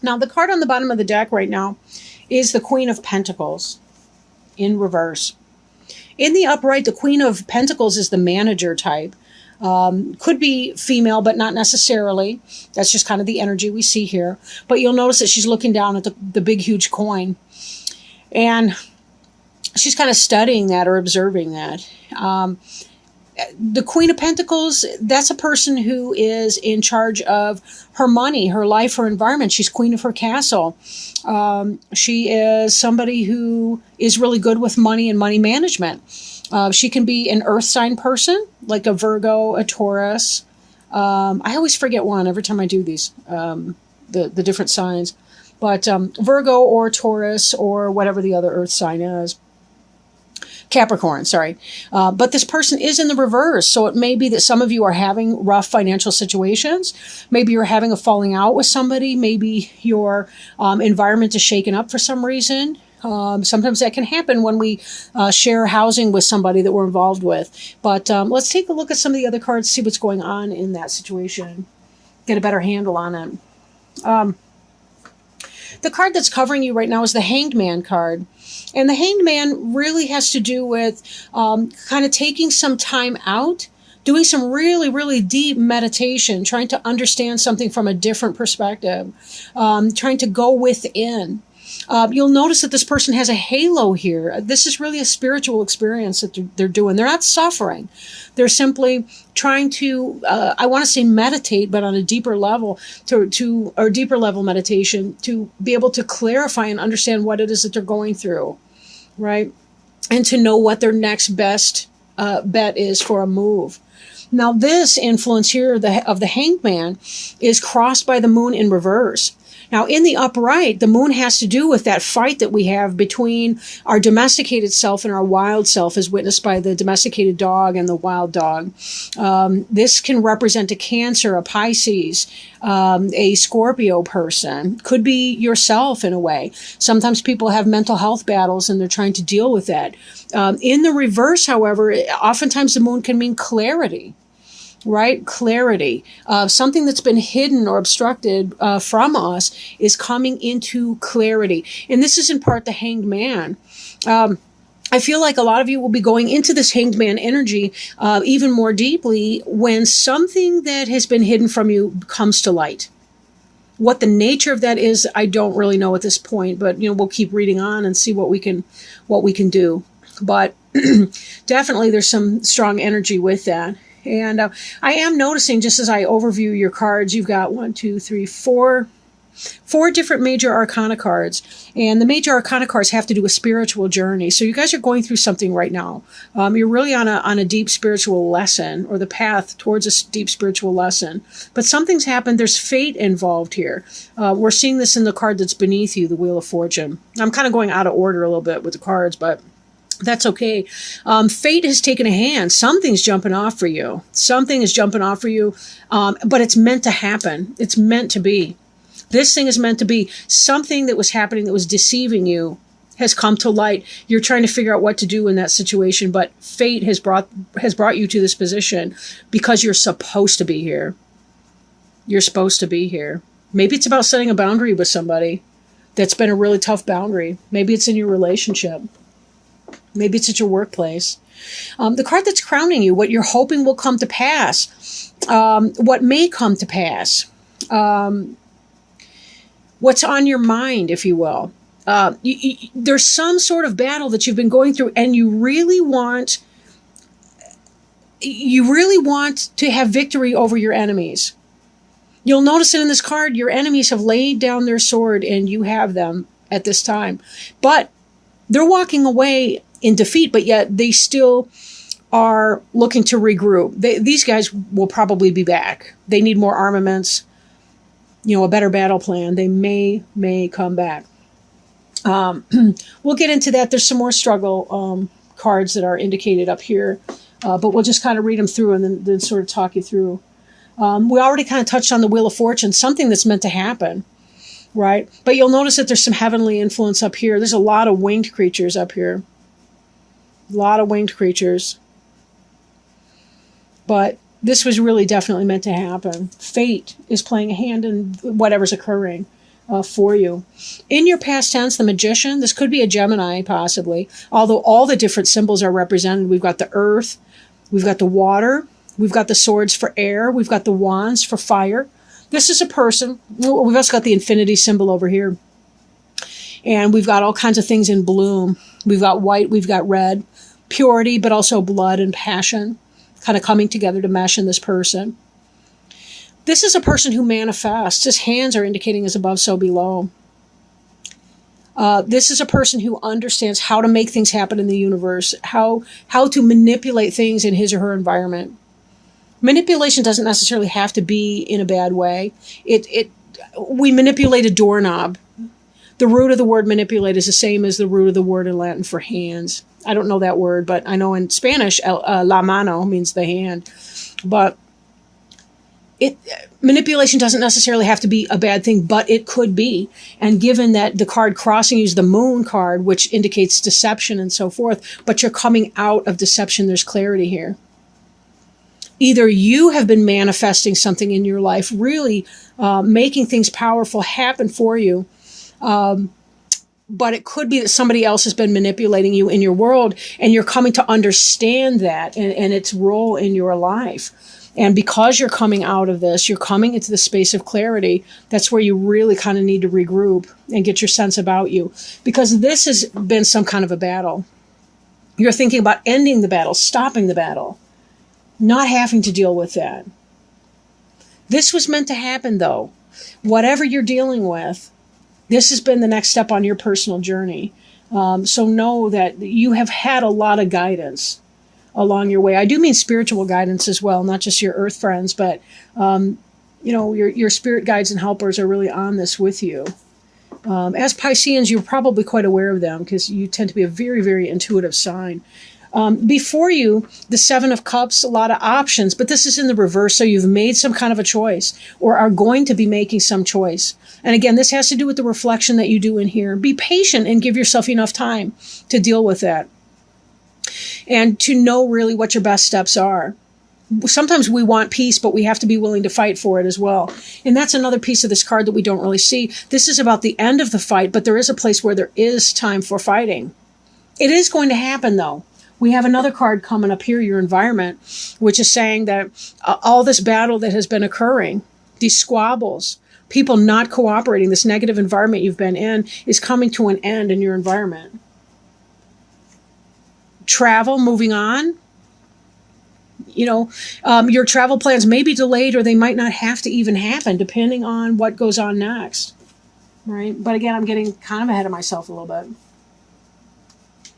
Now, the card on the bottom of the deck right now is the Queen of Pentacles in reverse. In the upright, the Queen of Pentacles is the manager type. Could be female, but not necessarily. That's just kind of the energy we see here. But you'll notice that she's looking down at the big, huge coin. And she's kind of studying that or observing that. The Queen of Pentacles, that's a person who is in charge of her money, her life, her environment. She's queen of her castle. She is somebody who is really good with money and money management. She can be an earth sign person, like a Virgo, a Taurus. I always forget one every time I do these, the different signs. But Virgo or Taurus or whatever the other earth sign is. Capricorn, sorry. But this person is in the reverse. So it may be that some of you are having rough financial situations. Maybe you're having a falling out with somebody. Maybe your environment is shaken up for some reason. Sometimes that can happen when we share housing with somebody that we're involved with. But let's take a look at some of the other cards, see what's going on in that situation. Get a better handle on it. The card that's covering you right now is the Hanged Man card. And the Hanged Man really has to do with kind of taking some time out, doing some really, really deep meditation, trying to understand something from a different perspective, trying to go within. You'll notice that this person has a halo here. This is really a spiritual experience that they're doing. They're not suffering. They're simply trying to, I want to say meditate, but on a deeper level, or deeper level meditation, to be able to clarify and understand what it is that they're going through, right? And to know what their next best bet is for a move. Now, this influence here of the Hanged Man is crossed by the moon in reverse. Now, in the upright, the moon has to do with that fight that we have between our domesticated self and our wild self, as witnessed by the domesticated dog and the wild dog. This can represent a Cancer, a Pisces, a Scorpio person. Could be yourself in a way. Sometimes people have mental health battles and they're trying to deal with that. In the reverse, however, oftentimes the moon can mean clarity. Right? Clarity. Something that's been hidden or obstructed from us is coming into clarity. And this is in part the Hanged Man. I feel like a lot of you will be going into this Hanged Man energy even more deeply when something that has been hidden from you comes to light. What the nature of that is, I don't really know at this point, but we'll keep reading on and see what we can do. But definitely there's some strong energy with that. And I am noticing, just as I overview your cards, you've got 4 different major arcana cards. And the major arcana cards have to do with spiritual journey. So you guys are going through something right now. You're really on a deep spiritual lesson, or the path towards a deep spiritual lesson. But something's happened. There's fate involved here. We're seeing this in the card that's beneath you, the Wheel of Fortune. I'm kind of going out of order a little bit with the cards, but that's okay. Fate has taken a hand. Something's jumping off for you. Something is jumping off for you, but it's meant to happen. It's meant to be. This thing is meant to be. Something that was happening that was deceiving you has come to light. You're trying to figure out what to do in that situation, but fate has brought you to this position because you're supposed to be here. You're supposed to be here. Maybe it's about setting a boundary with somebody that's been a really tough boundary. Maybe it's in your relationship. Maybe it's at your workplace. The card that's crowning you, what you're hoping will come to pass, what may come to pass, what's on your mind, if you will. There's some sort of battle that you've been going through, and you really want to have victory over your enemies. You'll notice that in this card, your enemies have laid down their sword, and you have them at this time. But they're walking away in defeat, but yet they still are looking to regroup. These guys will probably be back. They need more armaments, a better battle plan. They may come back. We'll get into that. There's some more struggle cards that are indicated up here, but we'll just kind of read them through and then sort of talk you through. We already kind of touched on the Wheel of Fortune, something that's meant to happen. Right? But you'll notice that there's some heavenly influence up here. There's a lot of winged creatures up here. A lot of winged creatures. But this was really definitely meant to happen. Fate is playing a hand in whatever's occurring. for you. In your past tense, the Magician, this could be a Gemini possibly, although all the different symbols are represented. We've got the earth, we've got the water, we've got the swords for air, we've got the wands for fire. This is a person. We've also got the infinity symbol over here. And we've got all kinds of things in bloom. We've got white, we've got red, purity, but also blood and passion kind of coming together to mesh in this person. This is a person who manifests. His hands are indicating as above, so below. This is a person who understands how to make things happen in the universe, how to manipulate things in his or her environment. Manipulation doesn't necessarily have to be in a bad way. We manipulate a doorknob. The root of the word manipulate is the same as the root of the word in Latin for hands. I don't know that word, but I know in Spanish, la mano means the hand. But manipulation doesn't necessarily have to be a bad thing, but it could be. And given that the card crossing you is the Moon card, which indicates deception and so forth, but you're coming out of deception, there's clarity here. Either you have been manifesting something in your life, really making things powerful happen for you, but it could be that somebody else has been manipulating you in your world, and you're coming to understand that and its role in your life. And because you're coming out of this, you're coming into the space of clarity. That's where you really kind of need to regroup and get your sense about you. Because this has been some kind of a battle. You're thinking about ending the battle, stopping the battle, not having to deal with that. This was meant to happen, though. Whatever you're dealing with, this has been the next step on your personal journey. So know that you have had a lot of guidance along your way. I do mean spiritual guidance as well, not just your earth friends, but your spirit guides and helpers are really on this with you. As Pisceans, you're probably quite aware of them because you tend to be a very, very intuitive sign. Before you, the Seven of Cups, a lot of options, but this is in the reverse, so you've made some kind of a choice or are going to be making some choice. And again, this has to do with the reflection that you do in here. Be patient and give yourself enough time to deal with that and to know really what your best steps are. Sometimes we want peace, but we have to be willing to fight for it as well. And that's another piece of this card that we don't really see. This is about the end of the fight, but there is a place where there is time for fighting. It is going to happen, though. We have another card coming up here, your environment, which is saying that all this battle that has been occurring, these squabbles, people not cooperating, this negative environment you've been in is coming to an end in your environment. Travel, moving on. Your travel plans may be delayed or they might not have to even happen depending on what goes on next. Right? But again, I'm getting kind of ahead of myself a little bit.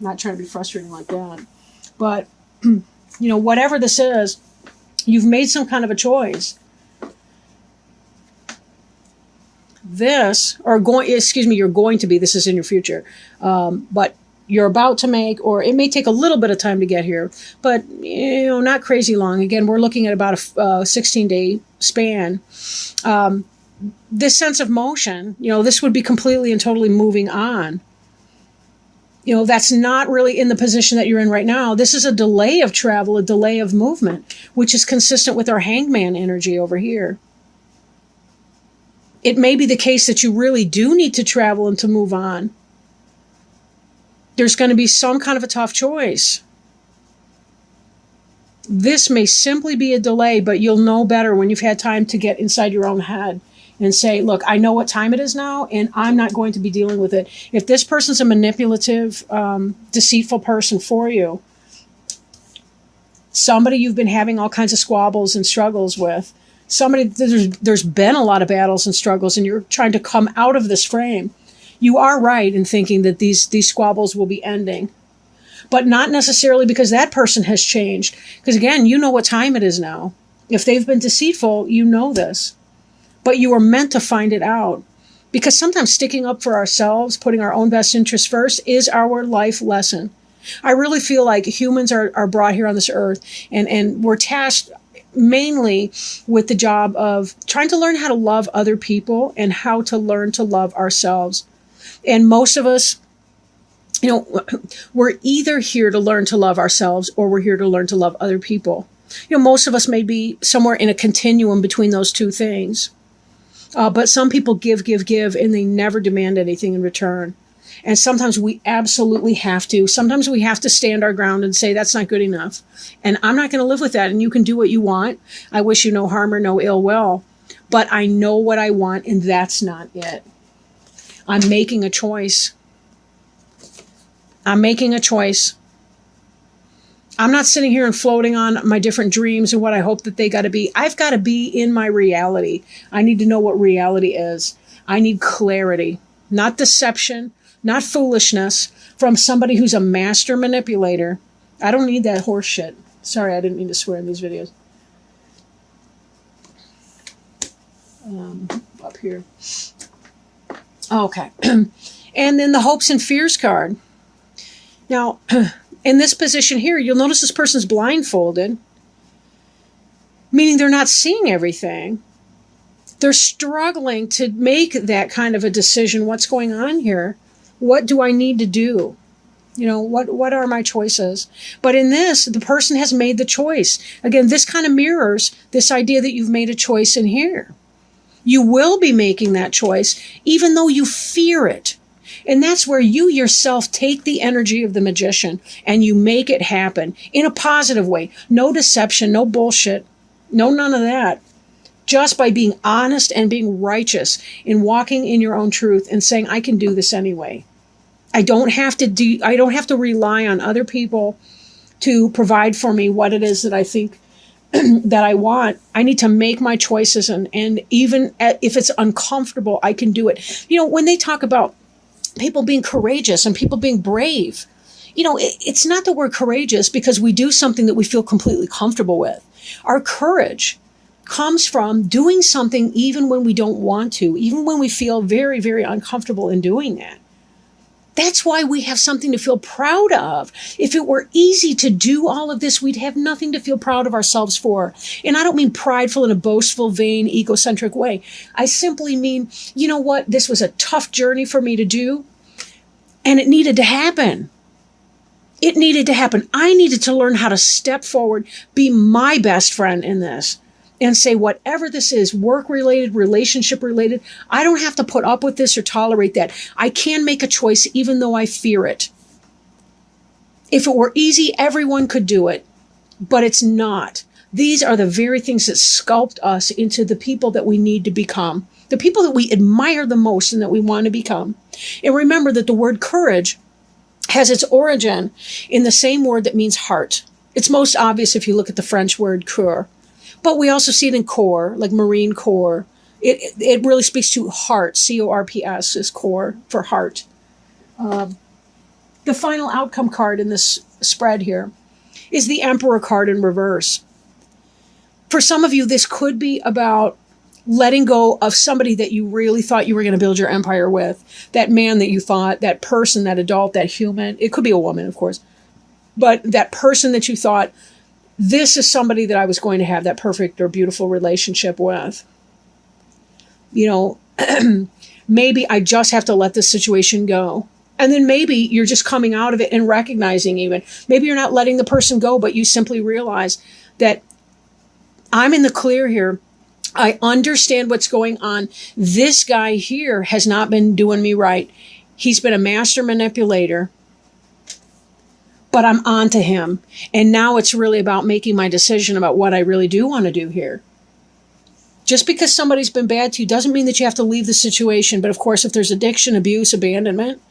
Not trying to be frustrating like that. But, whatever this is, you've made some kind of a choice. You're going to be, this is in your future, but you're about to make, or it may take a little bit of time to get here, but, not crazy long. Again, we're looking at about a 16-day span. This sense of motion, this would be completely and totally moving on. That's not really in the position that you're in right now. This is a delay of travel, a delay of movement, which is consistent with our hangman energy over here. It may be the case that you really do need to travel and to move on. There's going to be some kind of a tough choice. This may simply be a delay, but you'll know better when you've had time to get inside your own head and say, look, I know what time it is now, and I'm not going to be dealing with it. If this person's a manipulative, deceitful person for you, somebody you've been having all kinds of squabbles and struggles with, somebody there's been a lot of battles and struggles, and you're trying to come out of this frame, you are right in thinking that these squabbles will be ending. But not necessarily because that person has changed. Because again, you know what time it is now. If they've been deceitful, you know this. But you are meant to find it out. Because sometimes sticking up for ourselves, putting our own best interests first, is our life lesson. I really feel like humans are brought here on this earth, and we're tasked mainly with the job of trying to learn how to love other people and how to learn to love ourselves. And most of us, we're either here to learn to love ourselves or we're here to learn to love other people. Most of us may be somewhere in a continuum between those two things. But some people give, and they never demand anything in return. And sometimes we absolutely have to. Sometimes we have to stand our ground and say, that's not good enough. And I'm not going to live with that. And you can do what you want. I wish you no harm or no ill will. But I know what I want, and that's not it. I'm making a choice. I'm making a choice. I'm not sitting here and floating on my different dreams and what I hope that they got to be. I've got to be in my reality. I need to know what reality is. I need clarity, not deception, not foolishness from somebody who's a master manipulator. I don't need that horse shit. Sorry, I didn't mean to swear in these videos. Up here. Okay. And then the hopes and fears card. Now, in this position here, you'll notice this person's blindfolded, meaning they're not seeing everything. They're struggling to make that kind of a decision. What's going on here? What do I need to do? You know, what are my choices? But in this, the person has made the choice. Again, this kind of mirrors this idea that you've made a choice in here. You will be making that choice, even though you fear it. And that's where you yourself take the energy of the magician and you make it happen in a positive way. No deception, no bullshit, no none of that. Just by being honest and being righteous in walking in your own truth and saying, I can do this anyway. I don't have to rely on other people to provide for me what it is that I think that I want. I need to make my choices, and even if it's uncomfortable, I can do it. You know, when they talk about people being courageous and people being brave, you know, it's not that we're courageous because we do something that we feel completely comfortable with. Our courage comes from doing something even when we don't want to, even when we feel very, very uncomfortable in doing that. That's why we have something to feel proud of. If it were easy to do all of this, we'd have nothing to feel proud of ourselves for. And I don't mean prideful in a boastful, vain, egocentric way. I simply mean, you know what? This was a tough journey for me to do, and it needed to happen. It needed to happen. I needed to learn how to step forward, be my best friend in this, and say, whatever this is, work-related, relationship-related, I don't have to put up with this or tolerate that. I can make a choice even though I fear it. If it were easy, everyone could do it, but it's not. These are the very things that sculpt us into the people that we need to become, the people that we admire the most and that we want to become. And remember that the word courage has its origin in the same word that means heart. It's most obvious if you look at the French word cœur. But we also see it in corps, like Marine Corps. It really speaks to heart. C-O-R-P-S is corps for heart. The final outcome card in this spread here is the Emperor card in reverse. For some of you, this could be about letting go of somebody that you really thought you were going to build your empire with. That man that you thought, that person, that adult, that human. It could be a woman, of course. But that person that you thought, this is somebody that I was going to have that perfect or beautiful relationship with. You know, maybe I just have to let this situation go. And then maybe you're just coming out of it and recognizing even. Maybe you're not letting the person go, but you simply realize that I'm in the clear here. I understand what's going on. This guy here has not been doing me right. He's been a master manipulator. But I'm on to him. And now it's really about making my decision about what I really do want to do here. Just because somebody's been bad to you doesn't mean that you have to leave the situation. But of course, if there's addiction, abuse, abandonment,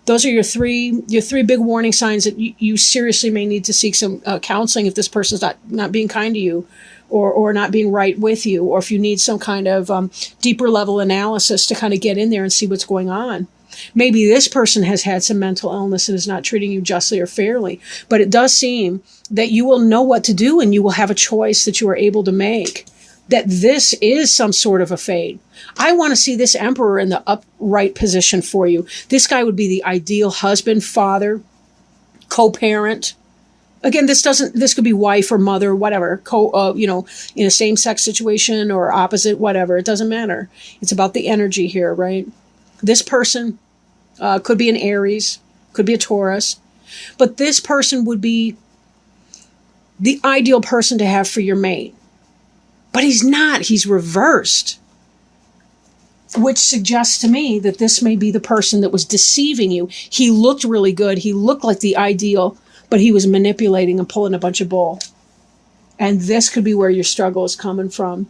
those are your three big warning signs that you seriously may need to seek some counseling if this person's not being kind to you or not being right with you, or if you need some kind of deeper level analysis to kind of get in there and see what's going on. Maybe this person has had some mental illness and is not treating you justly or fairly, but it does seem that you will know what to do and you will have a choice that you are able to make, that this is some sort of a fate. I want to see this Emperor in the upright position for you. This guy would be the ideal husband, father, co-parent. Again, this could be wife or mother, whatever, in a same-sex situation or opposite, whatever. It doesn't matter. It's about the energy here, right? This person could be an Aries, could be a Taurus, but this person would be the ideal person to have for your mate. But he's not. He's reversed. which suggests to me that this may be the person that was deceiving you. He looked really good. He looked like the ideal, but he was manipulating and pulling a bunch of bull. And this could be where your struggle is coming from.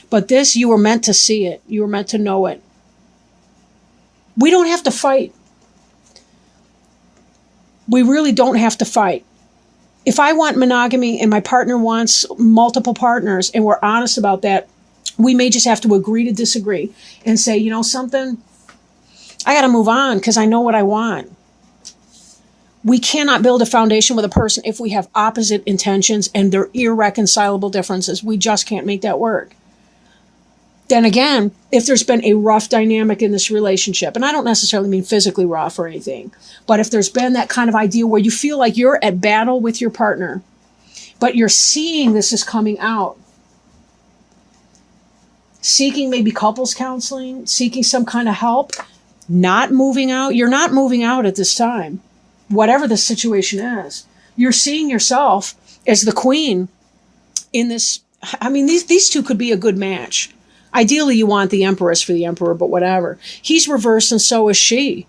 But this, you were meant to see it. You were meant to know it. We don't have to fight. We really don't have to fight. If I want monogamy and my partner wants multiple partners and we're honest about that, we may just have to agree to disagree and say, you know something, I got to move on because I know what I want. We cannot build a foundation with a person if we have opposite intentions and they're irreconcilable differences. We just can't make that work. Then again, if there's been a rough dynamic in this relationship, and I don't necessarily mean physically rough or anything, but if there's been that kind of idea where you feel like you're at battle with your partner, but you're seeing this is coming out, seeking maybe couples counseling, seeking some kind of help, not moving out, you're not moving out at this time. Whatever the situation is, you're seeing yourself as the queen in this. I mean, these two could be a good match. Ideally, you want the empress for the emperor, but whatever. He's reversed and so is she.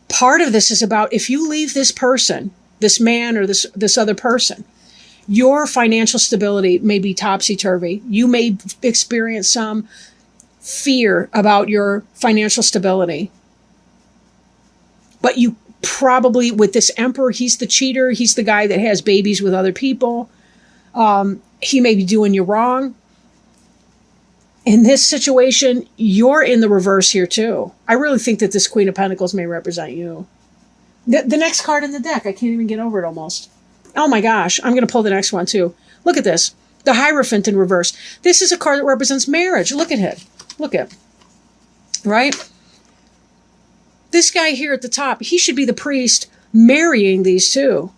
Part of this is about if you leave this person, this man or this other person, your financial stability may be topsy-turvy. You may experience some fear about your financial stability. But you probably, with this emperor, he's the cheater. He's the guy that has babies with other people. He may be doing you wrong. In this situation, you're in the reverse here too. I really think that this Queen of Pentacles may represent you. The next card in the deck, I can't even get over it almost. Oh my gosh, I'm going to pull the next one too. Look at this. The Hierophant in reverse. This is a card that represents marriage. Look at it. Look at it. Right? This guy here at the top, he should be the priest marrying these two.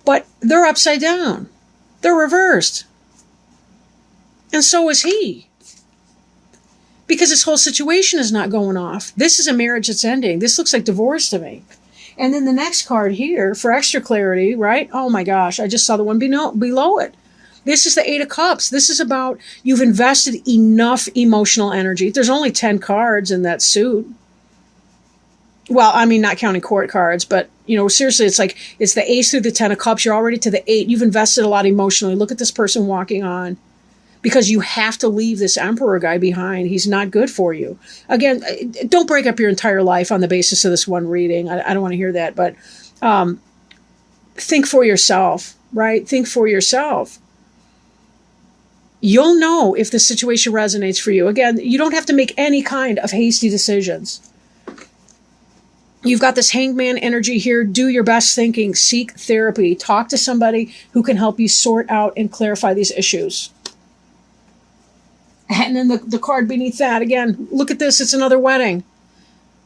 But they're upside down. They're reversed. And so is he. Because this whole situation is not going off. This is a marriage that's ending. This looks like divorce to me. And then the next card here, for extra clarity, right? Oh my gosh, I just saw the one below it. This is the Eight of Cups. This is about you've invested enough emotional energy. There's only 10 cards in that suit. Well, I mean, not counting court cards, but, you know, seriously, it's like it's the Ace through the 10 of Cups. You're already to the 8. You've invested a lot emotionally. Look at this person walking on. Because you have to leave this emperor guy behind. He's not good for you. Again, don't break up your entire life on the basis of this one reading. I don't want to hear that. But think for yourself, right? Think for yourself. You'll know if the situation resonates for you. Again, you don't have to make any kind of hasty decisions. You've got this hangman energy here. Do your best thinking. Seek therapy. Talk to somebody who can help you sort out and clarify these issues. And then the card beneath that, again, look at this. It's another wedding.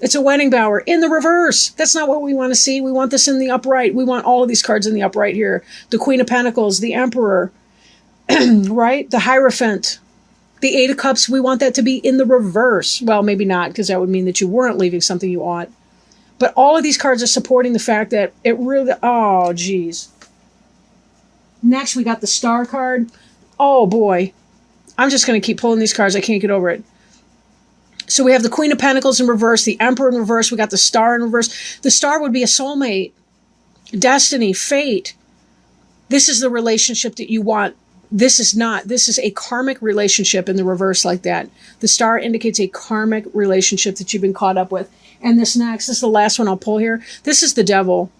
It's a wedding bower in the reverse. That's not what we want to see. We want this in the upright. We want all of these cards in the upright here. The Queen of Pentacles, the Emperor, right? The Hierophant, the Eight of Cups. We want that to be in the reverse. Well, maybe not, because that would mean that you weren't leaving something you ought. But all of these cards are supporting the fact that it really, oh, geez. Next, we got the Star card. Oh, boy. I'm just going to keep pulling these cards. I can't get over it. So we have the Queen of Pentacles in reverse, the Emperor in reverse. We got the Star in reverse. The Star would be a soulmate, destiny, fate. This is the relationship that you want. This is not. This is a karmic relationship in the reverse like that. The Star indicates a karmic relationship that you've been caught up with. And this next, this is the last one I'll pull here. This is the Devil.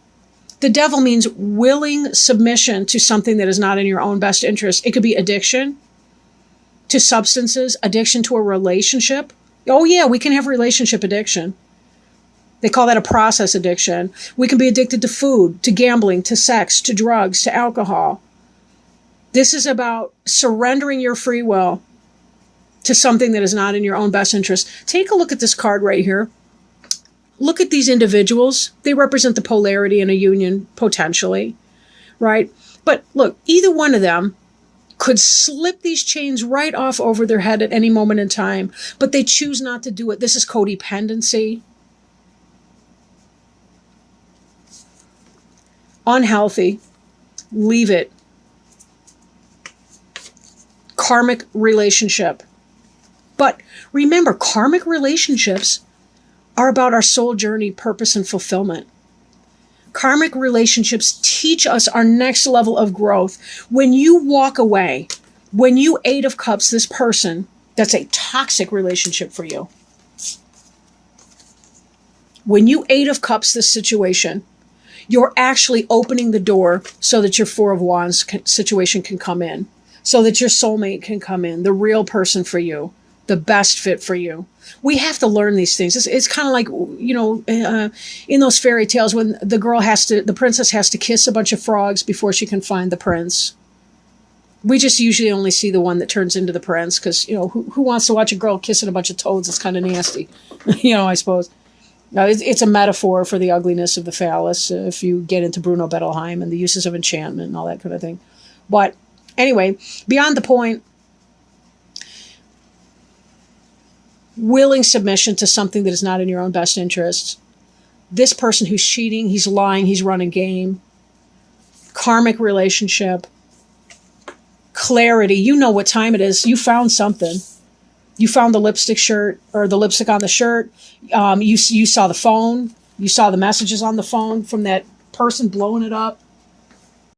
The Devil means willing submission to something that is not in your own best interest. It could be addiction to substances, addiction to a relationship. Oh yeah, we can have relationship addiction. They call that a process addiction. We can be addicted to food, to gambling, to sex, to drugs, to alcohol. This is about surrendering your free will to something that is not in your own best interest. Take a look at this card right here. Look at these individuals. They represent the polarity in a union, potentially, right? But look, either one of them could slip these chains right off over their head at any moment in time, but they choose not to do it. This is codependency. Unhealthy. Leave it. Karmic relationship. But remember, karmic relationships are about our soul journey, purpose, and fulfillment. Karmic relationships teach us our next level of growth. When you walk away, when you Eight of Cups this person, that's a toxic relationship for you. When you Eight of Cups this situation, you're actually opening the door so that your Four of Wands situation can come in, so that your soulmate can come in, the real person for you, the best fit for you. We have to learn these things. It's kind of like, in those fairy tales when the princess has to kiss a bunch of frogs before she can find the prince. We just usually only see the one that turns into the prince because, who wants to watch a girl kissing a bunch of toads? It's kind of nasty, I suppose. It's a metaphor for the ugliness of the phallus if you get into Bruno Bettelheim and the uses of enchantment and all that kind of thing. But anyway, beyond the point, willing submission to something that is not in your own best interest. This person who's cheating, he's lying, he's running game. Karmic relationship. Clarity. You know what time it is. You found something. You found the lipstick shirt or the lipstick on the shirt. You saw the phone. You saw the messages on the phone from that person blowing it up.